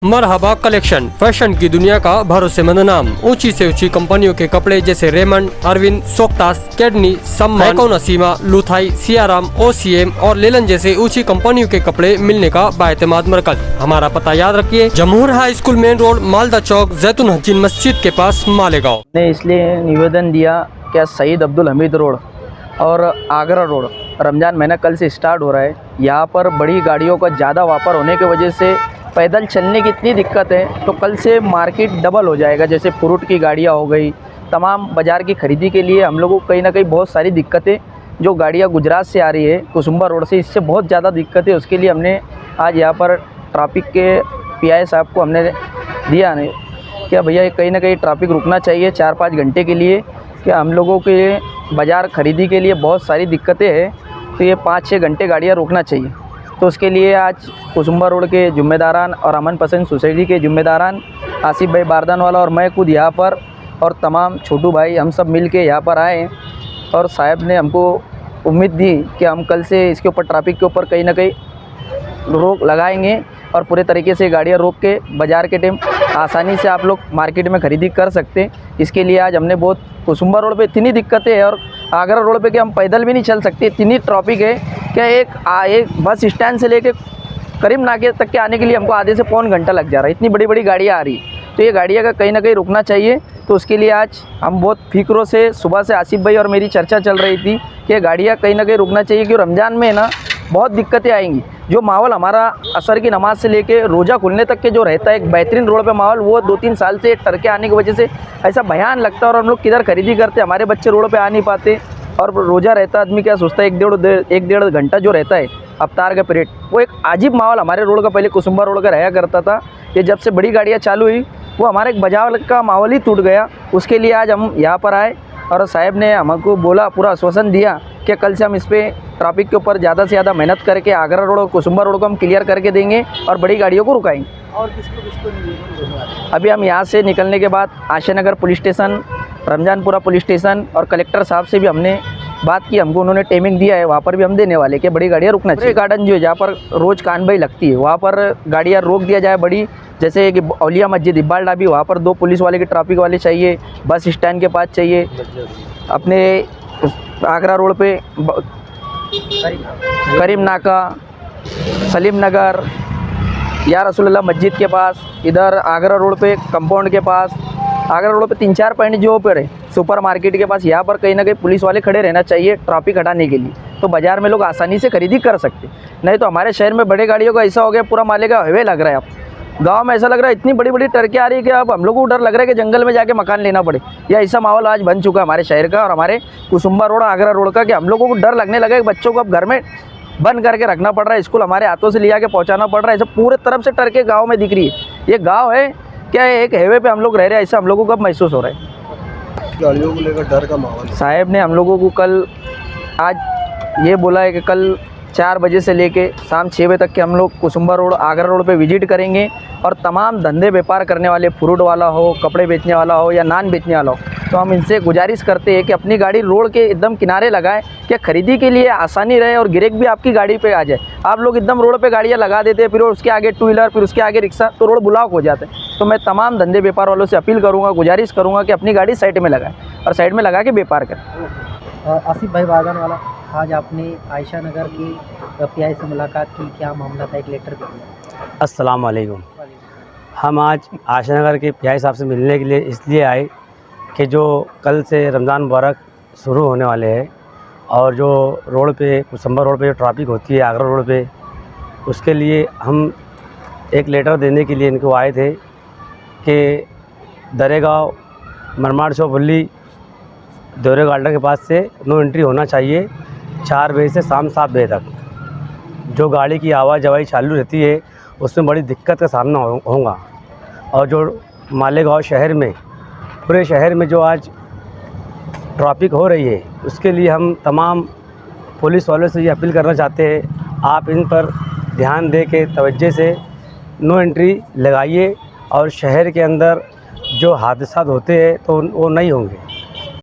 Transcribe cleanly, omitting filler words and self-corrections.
मरहबा collection, fashion की दुनिया का भरोसेमंद नाम। ऊंची से ऊंची कंपनियों के कपड़े जैसे रेमंड, अरविंद, सोक्टास, कैडनी, सम्मान, नसीमा, लुथाई, सियाराम, ओसीएम और लेलन जैसे ऊंची कंपनियों के कपड़े मिलने का बाएतमाद मरकज। हमारा पता याद रखिए, Jamhoor high school main road, Malda Chowk, Jaitun Hajin मस्जिद के पास, मालेगांव। ने इसलिए निवेदन दिया क्या सईद अब्दुल हमीद रोड और आगरा रोड, रमज़ान महीना कल से स्टार्ट हो रहा है। यहाँ पर बड़ी गाड़ियों का ज़्यादा वापर होने की वजह से पैदल चलने की इतनी दिक्कत है, तो कल से मार्केट डबल हो जाएगा। जैसे फ्रूट की गाड़ियाँ हो गई, तमाम बाज़ार की खरीदी के लिए हम लोगों को कहीं ना कहीं बहुत सारी दिक्कतें, जो गाड़ियाँ गुजरात से आ रही है कुसुम्बा रोड से, इससे बहुत ज़्यादा दिक्कत है। उसके लिए हमने आज यहाँ पर ट्रैफिक के पीआई साहब को हमने दिया नहीं क्या भैया कहीं ना कहीं ट्रैफिक रुकना चाहिए 4-5 घंटे के लिए, क्या हम लोगों के बाज़ार खरीदी के लिए बहुत सारी दिक्कतें हैं, तो ये 5-6 घंटे गाड़ियाँ रोकना चाहिए। तो उसके लिए आज कुसुम्बा रोड के ज़िम्मेदारान और अमन पसंद सोसाइटी के ज़िम्मेदारान आसिफ भाई बारदान वाला और मैं खुद यहाँ पर और तमाम छोटू भाई हम सब मिल के यहाँ पर आए, और साहब ने हमको उम्मीद दी कि हम कल से इसके ऊपर ट्रैफिक के ऊपर कहीं ना कहीं रोक लगाएंगे और पूरे तरीके से गाड़ियाँ रोक के बाज़ार के टाइम आसानी से आप लोग मार्केट में ख़रीदी कर सकते हैं। इसके लिए आज हमने बहुत कुसुम्बा रोड पे इतनी दिक्कतें हैं और आगरा रोड पे कि हम पैदल भी नहीं चल सकते, इतनी ट्रैफिक है क्या एक बस स्टैंड से लेके करीम नाके तक के आने के लिए हमको आधे से पौन घंटा लग जा रहा है। इतनी बड़ी बड़ी गाड़ियाँ आ रही है, तो ये गाड़ियाँ का कहीं ना कहीं रुकना चाहिए। तो उसके लिए आज हम बहुत फिक्रों से सुबह से आसिफ भाई और मेरी चर्चा चल रही थी कि गाड़ियाँ कहीं ना कहीं रुकना चाहिए, क्योंकि रमज़ान में ना बहुत दिक्कतें आएंगी। जो माहौल हमारा असर की नमाज़ से लेके रोज़ा खुलने तक के जो रहता है एक बेहतरीन रोड पे माहौल, वो 2-3 साल से टरके आने की वजह से ऐसा भयान लगता है। और हम लोग किधर खरीदी करते, हमारे बच्चे रोड पे आ नहीं पाते, और रोज़ा रहता आदमी क्या सोचता है 1-1.5 घंटा जो रहता है अफ्तार का पीरियड, वो एक अजीब माहौल हमारे रोड का पहले कुसुम्बा रोड का रहा करता था। ये जब से बड़ी गाड़ियाँ चालू हुई वो हमारे एक बाजार का माहौल ही टूट गया। उसके लिए आज हम यहाँ पर आए और साहब ने हमको बोला, पूरा आश्वासन दिया कि कल से हम इस पर ट्रैफिक के ऊपर ज़्यादा से ज़्यादा मेहनत करके आगरा रोड और कुसुम्बा रोड को हम क्लियर करके देंगे और बड़ी गाड़ियों को रुकाएंगे। और किसको अभी हम यहाँ से निकलने के बाद Ashanagar police station, Ramzanpura police station और कलेक्टर साहब से भी हमने बात की, हमको उन्होंने टाइमिंग दिया है, वहाँ पर भी हम देने वाले कि बड़ी गाड़ियाँ रुकना चाहिए। गार्डन जो है जहाँ पर रोज़ कानबाई लगती है, वहाँ पर गाड़ियाँ रोक दिया जाए बड़ी, जैसे कि औलिया मस्जिद, इब्बाल डाबी, वहाँ पर 2 पुलिस वाले के ट्रैफिक वाले चाहिए, बस स्टैंड के पास चाहिए, अपने आगरा रोड पे करीम नाका, सलीम नगर, या रसूलुल्लाह मस्जिद के पास, इधर आगरा रोड पे कंपाउंड के पास, आगरा रोड पे 3-4 पॉइंट जो पर है सुपर मार्केट के पास, यहाँ पर कहीं ना कहीं पुलिस वाले खड़े रहना चाहिए ट्रैफिक हटाने के लिए, तो बाज़ार में लोग आसानी से खरीदी कर सकते। नहीं तो हमारे शहर में बड़े गाड़ियों का ऐसा हो गया, पूरा मालेगांव हाईवे लग रहा है। अब गांव में ऐसा लग रहा है इतनी बड़ी बड़ी टरकें आ रही है कि अब हम लोगों को डर लग रहा है कि जंगल में जाके मकान लेना पड़े, या ऐसा माहौल आज बन चुका है हमारे शहर का और हमारे कुसुम्बा रोड आगरा रोड का, कि हम लोगों को डर लगने लगा कि बच्चों को अब घर में बंद करके रखना पड़ रहा है, स्कूल हमारे हाथों से लिया के पहुंचाना पड़ रहा है। ऐसा पूरे तरफ से टरके गांव में दिख रही है। ये गांव है क्या, एक हाईवे पे हम लोग रह रहे हैं, ऐसा हम लोगों को अब महसूस हो रहा है। गाड़ियों को लेकर डर का माहौल। साहब ने हम लोगों को कल आज ये बोला है कि कल 4 बजे से लेके शाम 6 बजे तक के हम लोग कुसुम्बा रोड आगरा रोड पे विजिट करेंगे, और तमाम धंधे व्यापार करने वाले, फ्रूट वाला हो, कपड़े बेचने वाला हो या नान बेचने वाला हो, तो हम इनसे गुजारिश करते हैं कि अपनी गाड़ी रोड के एकदम किनारे लगाएं, कि खरीदी के लिए आसानी रहे और गिराहक भी आपकी गाड़ी पे आ जाए। आप लोग एकदम रोड पे गाड़ियाँ लगा देते हैं, फिर उसके आगे 2 व्हीलर, फिर उसके आगे रिक्शा, तो रोड ब्लॉक हो जाता है। तो मैं तमाम धंधे व्यापार वालों से अपील करूँगा, गुजारिश करूँगा कि अपनी गाड़ी साइड में लगाएं और साइड में लगा के व्यापार करें। आसिफ भाई बारदान वाला, आज आपने आयशा नगर की पीआई से मुलाकात की, क्या मामला था, एक लेटर भी दिया? अस्सलाम वालेकुम। हम आज आयशा नगर के पीआई साहब से मिलने के लिए इसलिए आए कि जो कल से रमज़ान मुबारक शुरू होने वाले हैं, और जो रोड पे कुसुम्बा रोड पे जो ट्रैफिक होती है आगरा रोड पे, उसके लिए हम एक लेटर देने के लिए इनको आए थे कि दरेगांव मरमाड़ चौबुल्ली दौरे गार्डन के पास से नो एंट्री होना चाहिए 4 बजे से शाम 7 बजे तक। जो गाड़ी की आवाजाही चालू रहती है उसमें बड़ी दिक्कत का सामना होगा, और जो मालेगांव शहर में, पूरे शहर में जो आज ट्रैफिक हो रही है, उसके लिए हम तमाम पुलिस वालों से ये अपील करना चाहते हैं, आप इन पर ध्यान दे के तवज्जो से नो एंट्री लगाइए, और शहर के अंदर जो हादसात होते हैं तो वो नहीं होंगे।